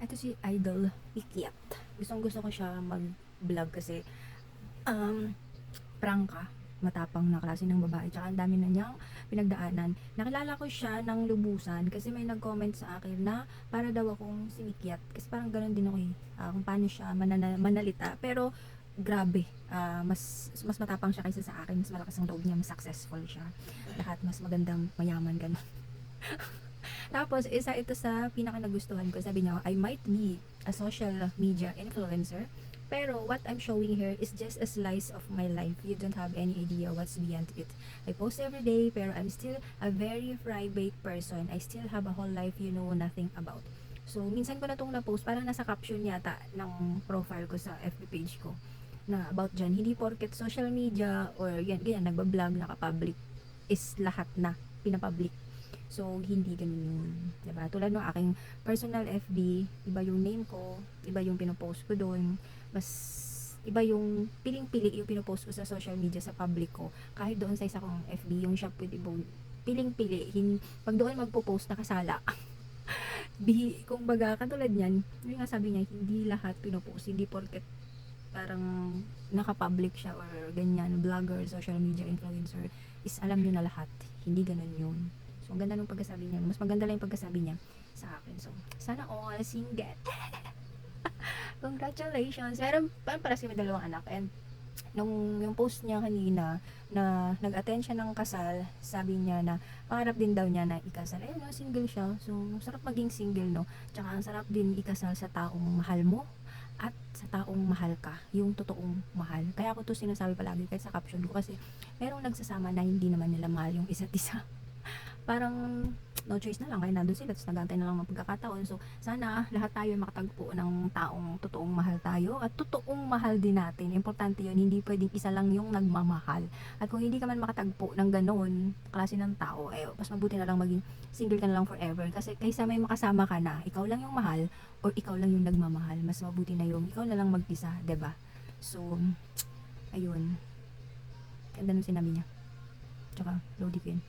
Ito si Idol Pikyat. Gustong-gusto ko siya mag-vlog kasi um, prangka, matapang na klase ng babae. Tsaka ang dami na niyang pinagdaanan. Nakilala ko siya ng lubusan kasi may nag-comment sa akin na para daw akong si Pikyat. Kasi parang ganun din ako eh. Kung paano siya manalita. Pero grabe, mas matapang siya kaysa sa akin. Mas malakas ang loob niya, mas successful siya. Lahat mas magandang mayaman ganun. Tapos, isa ito sa pinaka nagustuhan ko. Sabi niya, I might be a social media influencer, pero what I'm showing here is just a slice of my life. You don't have any idea what's beyond it. I post every day, pero I'm still a very private person. I still have a whole life you know nothing about. So, minsan ko na itong na-post, parang nasa caption yata ng profile ko sa FB page ko na about dyan. Hindi porket social media or yan, ganyan, nagbablog, nakapublic is lahat na pinapublic. So, hindi ganun yun. Diba? Tulad ng aking personal FB, iba yung name ko, iba yung pinopost ko doon, mas iba yung piling-pili yung pinopost ko sa social media, sa public ko. Kahit doon sa isa kong FB, yung shop with Ibon, piling-pili. Pag doon magpo-post, nakasala. Kung baga, katulad yan, yung nga sabi niya, hindi lahat pinopost, hindi porket parang naka-public siya or ganyan, vlogger, social media influencer, is alam nyo na lahat. Hindi ganun yun. So, ang ganda ng pagkasabi niya. Mas maganda lang yung pagkasabi niya sa akin. So, sana all single. Congratulations. Meron para si may dalawang anak. And, nung yung post niya kanina, na nag-attend siya ng kasal, sabi niya na, pangarap din daw niya na ikasal. Ayun, no, single siya. So, sarap maging single, no? Tsaka, ang sarap din ikasal sa taong mahal mo at sa taong mahal ka, yung totoong mahal. Kaya ako to sinasabi palagi kahit sa caption ko kasi merong nagsasama na hindi naman nila mahal yung isa't isa. Parang no choice na lang, kaya nandun sila, tapos nagantay na lang ng pagkakataon. So, sana lahat tayo makatagpo ng taong totoong mahal tayo at totoong mahal din natin. Importante yun, hindi pwedeng isa lang yung nagmamahal. At kung hindi ka man makatagpo ng ganon, klase ng tao, eh, mas mabuti na lang maging single ka na lang forever. Kasi kaysa may makasama ka na, ikaw lang yung mahal, or ikaw lang yung nagmamahal, mas mabuti na yung ikaw na lang mag-isa, ba diba? So, ayun. Ganda nung sinabi niya. Tsaka, Lodi ko yun.